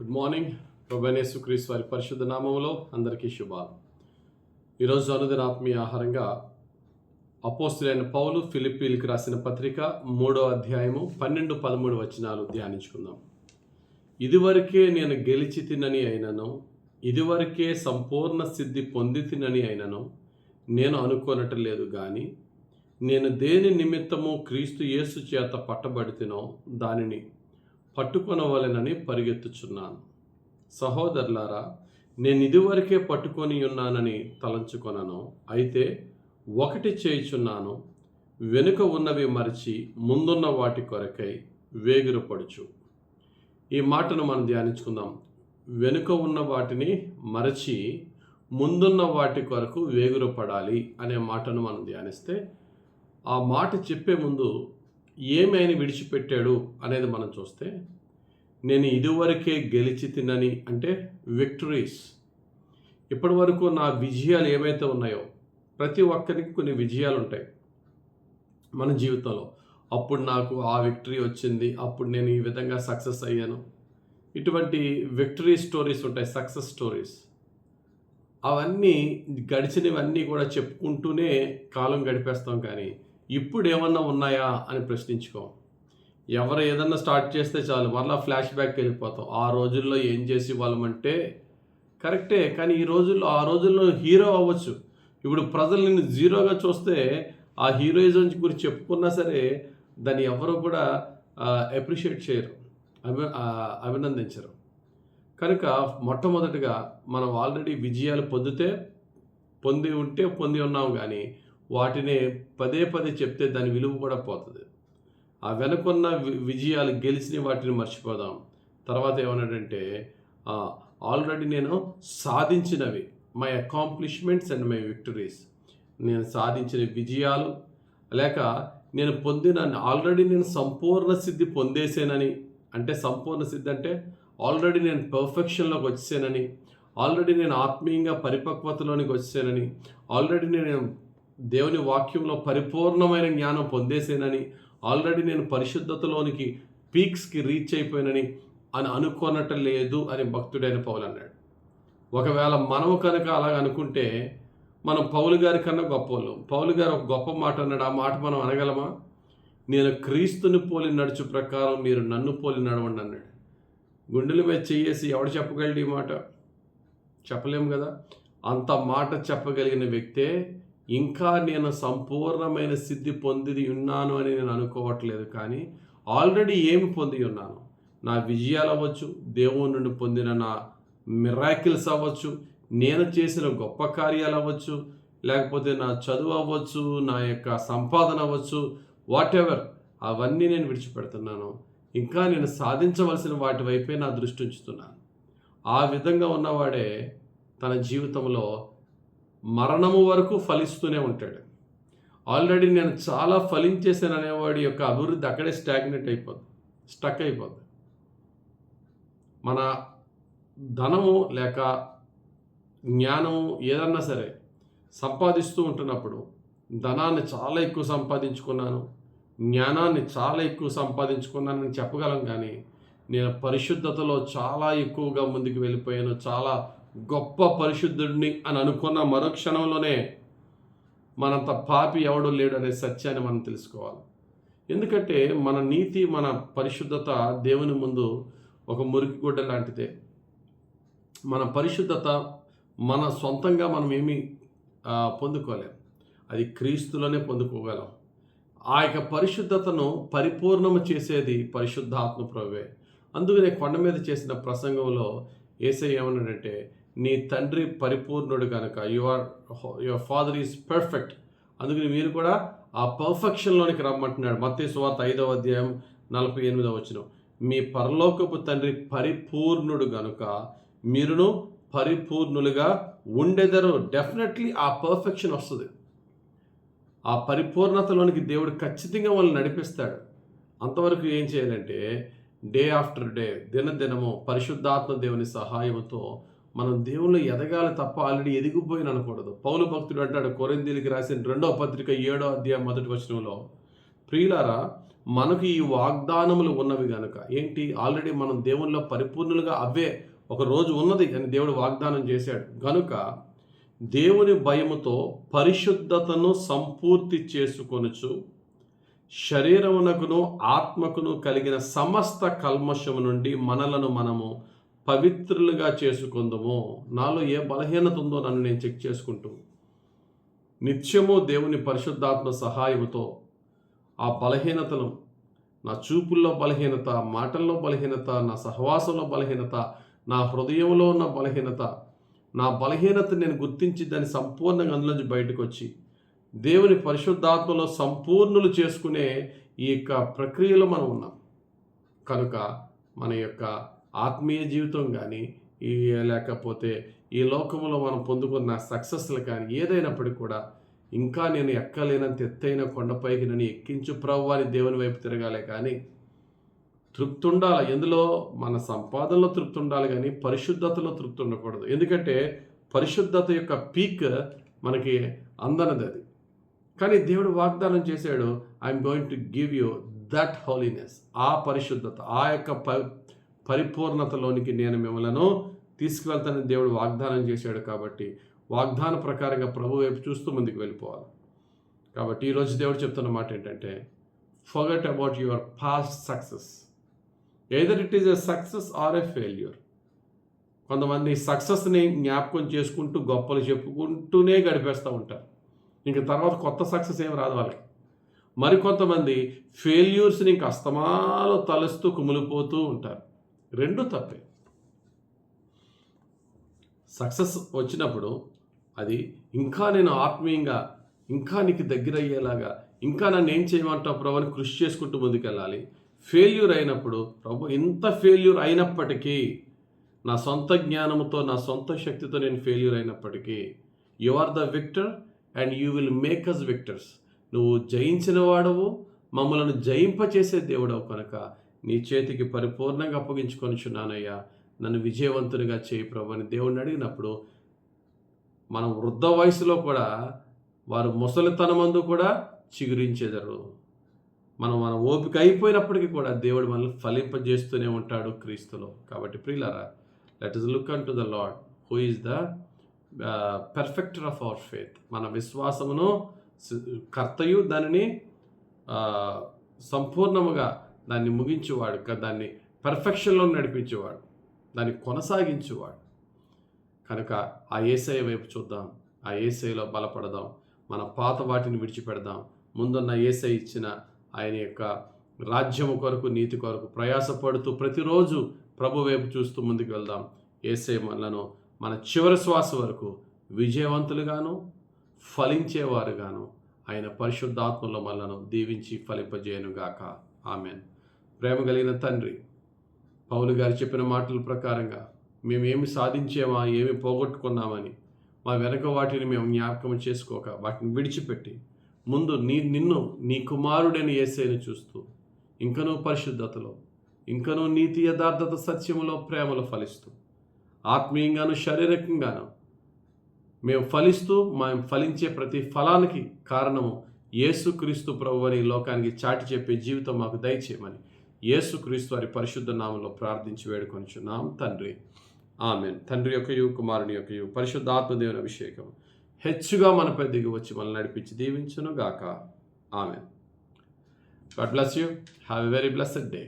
Good morning. ప్రభువైన యేసుక్రీస్తు వారి పరిశుద్ధ నామములో అందరికీ శుభాలు. ఈరోజు అనుదిన ఆత్మీయ ఆహారంగా అపోస్తులైన పౌలు ఫిలిప్పీలకు రాసిన పత్రిక 3వ అధ్యాయము 12-13 వచనాలు ధ్యానించుకుందాం. ఇదివరకే నేను గెలిచి తినని అయినను, ఇదివరకే సంపూర్ణ సిద్ధి పొంది తినని అయినను నేను అనుకోనట్లేదు కానీ, నేను దేని నిమిత్తము క్రీస్తు యేసు చేత పట్టబడితినో దానిని పట్టుకొనవలెనని పరిగెత్తుచున్నాను. సహోదరులారా, నేను ఇదివరకే పట్టుకొని ఉన్నానని తలంచుకొనను. అయితే ఒకటి చేయుచున్నాను, వెనుక ఉన్నవి మరచి ముందున్న వాటి కొరకై వేగిరపడుచు. ఈ మాటను మనం ధ్యానించుకుందాం. వెనుక ఉన్న వాటిని మరచి ముందున్న వాటి కొరకు వేగురపడాలి అనే మాటను మనం ధ్యానిస్తే, ఆ మాట చెప్పే ముందు ఏమి ఆయన విడిచిపెట్టాడు అనేది మనం చూస్తే, నేను ఇదివరకే గెలిచి తినని అంటే విక్టరీస్. ఇప్పటి వరకు నా విజయాలు ఏవైతే ఉన్నాయో, ప్రతి ఒక్కరికి కొన్ని విజయాలు ఉంటాయి మన జీవితంలో. అప్పుడు నాకు ఆ విక్టరీ వచ్చింది, అప్పుడు నేను ఈ విధంగా సక్సెస్ అయ్యాను. ఇటువంటి విక్టరీ స్టోరీస్ ఉంటాయి, సక్సెస్ స్టోరీస్. అవన్నీ గడిచినవన్నీ కూడా చెప్పుకుంటూనే కాలం గడిపేస్తాం. కానీ ఇప్పుడు ఏమన్నా ఉన్నాయా అని ప్రశ్నించుకోం. ఎవరు ఏదన్నా స్టార్ట్ చేస్తే చాలు మళ్ళీ ఫ్లాష్ బ్యాక్కి వెళ్ళిపోతాం. ఆ రోజుల్లో ఏం చేసి వాళ్ళమంటే కరెక్టే, కానీ ఆ రోజుల్లో హీరో అవ్వచ్చు. ఇప్పుడు ప్రజలు నిన్ను జీరోగా చూస్తే ఆ హీరోయిజం గురించి చెప్పుకున్నా సరే దాన్ని ఎవరు కూడా అప్రిషియేట్ చేయరు, అభినందించరు. కనుక మొట్టమొదటిగా మనం ఆల్రెడీ విజయాలు పొంది ఉన్నాం, కానీ వాటిని పదే పదే చెప్తే దాని విలువ కూడా పోతుంది. ఆ వెనుకున్న విజయాలు గెలిచిన వాటిని మర్చిపోదాం. తర్వాత ఏమన్నాడంటే, ఆల్రెడీ నేను సాధించినవి, my accomplishments and my victories, నేను సాధించిన విజయాలు లేక నేను ఆల్రెడీ నేను సంపూర్ణ సిద్ధి పొందేసానని. అంటే సంపూర్ణ సిద్ధి అంటే ఆల్రెడీ నేను పర్ఫెక్షన్లోకి వచ్చేసానని, ఆల్రెడీ నేను ఆత్మీయంగా పరిపక్వతలోనికి వచ్చేసానని, ఆల్రెడీ నేను దేవుని వాక్యంలో పరిపూర్ణమైన జ్ఞానం పొందేసానని, ఆల్రెడీ నేను పరిశుద్ధతలోనికి పీక్స్కి రీచ్ అయిపోయానని అనుకోనట్టు లేదు అని భక్తుడైన పౌలు అన్నాడు. ఒకవేళ మనము కనుక అలాగ అనుకుంటే మనం పౌలు గారి కన్నా గొప్పవాళ్ళం. పౌలు గారు ఒక గొప్ప మాట అన్నాడు. ఆ మాట మనం అనగలమా? నేను క్రీస్తుని పోలి నడుచు ప్రకారం మీరు నన్ను పోలి నడవండి అన్నాడు. గుండెల మీద చెయ్యేసి ఎవడు చెప్పగలడు ఈ మాట? చెప్పలేము కదా. అంత మాట చెప్పగలిగిన వ్యక్తే ఇంకా నేను సంపూర్ణమైన సిద్ధి పొంది ఉన్నాను అని నేను అనుకోవట్లేదు, కానీ ఆల్రెడీ ఏమి పొంది ఉన్నాను. నా విజయాలు అవ్వచ్చు, దేవుని నుండి పొందిన నా మిరాకిల్స్ అవ్వచ్చు, నేను చేసిన గొప్ప కార్యాలు అవ్వచ్చు, లేకపోతే నా చదువు అవ్వచ్చు, నా యొక్క సంపాదన అవ్వచ్చు, వాట్ ఎవర్, అవన్నీ నేను విడిచిపెడుతున్నాను. ఇంకా నేను సాధించవలసిన వాటి వైపే నా దృష్టి ఉంచుతున్నాను. ఆ విధంగా ఉన్నవాడే తన జీవితంలో మరణము వరకు ఫలిస్తూనే ఉంటాడు. ఆల్రెడీ నేను చాలా ఫలించేసాను అనేవాడి యొక్క అభివృద్ధి అక్కడే స్టక్ అయిపోద్ది. మన ధనము లేక జ్ఞానము ఏదన్నా సరే సంపాదిస్తూ ఉంటున్నప్పుడు, ధనాన్ని చాలా ఎక్కువ సంపాదించుకున్నాను, జ్ఞానాన్ని చాలా ఎక్కువ సంపాదించుకున్నానని చెప్పగలం. కానీ నేను పరిశుద్ధతలో చాలా ఎక్కువగా ముందుకు వెళ్ళిపోయాను, చాలా గొప్ప పరిశుద్ధుడిని అని అనుకున్న మరుక్షణంలోనే మనంత పాపి ఎవడూ లేడు అనే సత్యాన్ని మనం తెలుసుకోవాలి. ఎందుకంటే మన నీతి, మన పరిశుద్ధత దేవుని ముందు ఒక మురికి గుడ్డ లాంటిదే. మన పరిశుద్ధత మన సొంతంగా మనం ఏమీ పొందుకోలేం, అది క్రీస్తులోనే పొందుకోగలం. ఆ యొక్క పరిశుద్ధతను పరిపూర్ణము చేసేది పరిశుద్ధాత్మ ప్రభువే. అందుకనే కొండ మీద చేసిన ప్రసంగంలో యేసయ్య ఏమన్నాడంటే, నీ తండ్రి పరిపూర్ణుడు కనుక యువర్ ఫాదర్ ఈజ్ పర్ఫెక్ట్, అందుకని మీరు కూడా ఆ పర్ఫెక్షన్లోనికి రమ్మంటున్నాడు. మత్తయి సువార్త 5వ అధ్యాయం 48వ వచనం, మీ పరలోకపు తండ్రి పరిపూర్ణుడు కనుక మీరును పరిపూర్ణులుగా ఉండెదరు. డెఫినెట్లీ ఆ పర్ఫెక్షన్ వస్తుంది. ఆ పరిపూర్ణతలోనికి దేవుడు ఖచ్చితంగా వాళ్ళని నడిపిస్తాడు. అంతవరకు ఏం చేయాలంటే డే ఆఫ్టర్ డే, దినదినము పరిశుద్ధాత్మ దేవుని సహాయంతో మనం దేవుళ్ళు ఎదగాలి తప్ప ఆల్రెడీ ఎదిగిపోయిన అనకూడదు. పౌలు భక్తుడు అంటాడు కొరింథీయులకు రాసిన 2వ పత్రిక 7వ అధ్యాయం 1వ వచనంలో, ప్రియులారా, మనకు ఈ వాగ్దానములు ఉన్నవి గనుక ఏంటి, ఆల్రెడీ మనం దేవునిలో పరిపూర్ణులుగా అవే ఒక రోజు ఉన్నది అని దేవుడు వాగ్దానం చేశాడు గనుక దేవుని భయముతో పరిశుద్ధతను సంపూర్తి చేసుకొనుచు శరీరమునకును ఆత్మకును కలిగిన సమస్త కల్మషము నుండి మనలను మనము పవిత్రులుగా చేసుకుందాము. నాలో ఏ బలహీనత ఉందో నన్ను నేను చెక్ చేసుకుంటూ నిత్యము దేవుని పరిశుద్ధాత్మ సహాయముతో ఆ బలహీనతను, నా చూపుల్లో బలహీనత, మాటల్లో బలహీనత, నా సహవాసంలో బలహీనత, నా హృదయంలో ఉన్న బలహీనత, నా బలహీనత నేను గుర్తించి దాన్ని సంపూర్ణంగా అందులోంచి బయటకు వచ్చి దేవుని పరిశుద్ధాత్మలో సంపూర్ణులు చేసుకునే ఈ యొక్క ప్రక్రియలో మనం ఉన్నాం కనుక మన యొక్క ఆత్మీయ జీవితం కానీ లేకపోతే ఈ లోకంలో మనం పొందుకున్న సక్సెస్లు కానీ ఏదైనప్పటికీ కూడా ఇంకా నేను ఎక్కలేనంత ఎత్తైన కొండపైకి నన్ను ఎక్కించు ప్రభువా అని దేవుని వైపు తిరగాలే కానీ తృప్తి ఉండాలి. ఎందులో మన సంపాదనలో తృప్తి ఉండాలి కానీ పరిశుద్ధతలో తృప్తి ఉండకూడదు. ఎందుకంటే పరిశుద్ధత యొక్క పీక్ మనకి అందనది అది. కానీ దేవుడు వాగ్దానం చేశాడు, I'm going to give you that holiness, ఆ పరిశుద్ధత, ఆ యొక్క పరిపూర్ణతలోనికి నేను మిమ్మల్ని తీసుకువెళ్తానని దేవుడు వాగ్దానం చేశాడు. కాబట్టి వాగ్దాన ప్రకారంగా ప్రభు వైపు చూస్తూ ముందుకు వెళ్ళిపోవాలి. కాబట్టి ఈరోజు దేవుడు చెప్తున్న మాట ఏంటంటే, forget about your past success, either it is a success or a failure. కొంతమంది సక్సెస్ని జ్ఞాపకం చేసుకుంటూ గొప్పలు చెప్పుకుంటూనే గడిపేస్తూ ఉంటారు. ఇంక తర్వాత కొత్త సక్సెస్ ఏం రాదు వాళ్ళకి. మరికొంతమంది ఫెయిల్యూర్స్ని ఇంక అస్తమాలో తలుస్తూ కుమిలిపోతూ ఉంటారు. రెండూ తప్పే. సక్సెస్ వచ్చినప్పుడు అది ఇంకా నేను ఆత్మీయంగా ఇంకా నీకు దగ్గర అయ్యేలాగా ఇంకా నన్ను ఏం చేయమంటావు ప్రభు అని కృషి చేసుకుంటూ ముందుకెళ్ళాలి. ఫెయిల్యూర్ అయినప్పుడు ప్రభు ఇంత ఫెయిల్యూర్ అయినప్పటికీ, నా సొంత జ్ఞానంతో నా సొంత శక్తితో నేను ఫెయిల్యూర్ అయినప్పటికీ, you are the victor and you will make us victors. నువ్వు జయించిన వాడవు, మమ్మలను జయింపచేసే దేవుడవు కనుక నీ చేతికి పరిపూర్ణంగా అప్పగించుకొనిచున్నానయ్యా, నన్ను విజయవంతునిగా చేయి ప్రభు అని దేవుడిని అడిగినప్పుడు, మనం వృద్ధ వయసులో కూడా వారు ముసలితనమందు కూడా చిగురించేదరు. మన ఓపిక అయిపోయినప్పటికీ కూడా దేవుడు మనల్ని ఫలింపజేస్తూనే ఉంటాడు క్రీస్తులో. కాబట్టి ప్రియులారా, let us look unto the Lord who is the perfecter of our faith. మన విశ్వాసమును కర్తయు దానిని సంపూర్ణముగా దాన్ని ముగించేవాడు, దాన్ని పర్ఫెక్షన్లో నడిపించేవాడు, దాన్ని కొనసాగించేవాడు. కనుక ఆ యేసయ్య వైపు చూద్దాం, ఆ యేసయ్యలో బలపడదాం, మన పాత వాటిని విడిచిపెడదాం. ముందున్న యేసయ్య ఇచ్చిన ఆయన యొక్క రాజ్యము కొరకు, నీతి కొరకు ప్రయాసపడుతూ ప్రతిరోజు ప్రభు వైపు చూస్తూ ముందుకు వెళ్దాం. యేసయ్య మనలను మన చివరి శ్వాస వరకు విజయవంతులుగాను ఫలించేవారుగాను ఆయన పరిశుద్ధాత్మలో మనలను దీవించి ఫలింపజేయనుగాక. ఆమెన్. ప్రేమ కలిగిన తండ్రి, పౌలు గారు చెప్పిన మాటల ప్రకారంగా మేమేమి సాధించామా, ఏమి పోగొట్టుకున్నామని మా వెనక వాటిని మేము జ్ఞాపకం చేసుకోక వాటిని విడిచిపెట్టి ముందు నిన్ను నీ కుమారుడైన యేసయ్యను చూస్తూ ఇంకనూ పరిశుద్ధతలో, ఇంకనూ నీతి యథార్థత సత్యములో ప్రేమలో ఫలిస్తూ ఆత్మీయంగాను శారీరకంగాను మేము ఫలిస్తూ మేము ఫలించే ప్రతి ఫలానికి కారణము యేసుక్రీస్తు ప్రభు అని లోకానికి చాటి చెప్పే జీవితం మాకు దయచేయమని యేసుక్రీస్తు వారి పరిశుద్ధ నామంలో ప్రార్థించి వేడుకొనిచున్నాం తండ్రి. ఆమెన్. తండ్రి యొక్కయు కుమారుని యొక్కయు పరిశుద్ధాత్మ దేవుని అభిషేకం హెచ్చుగా మనపై దిగి వచ్చి మనల్ని నడిపించి దీవించును గాక. Amen. God bless you. Have a very blessed day.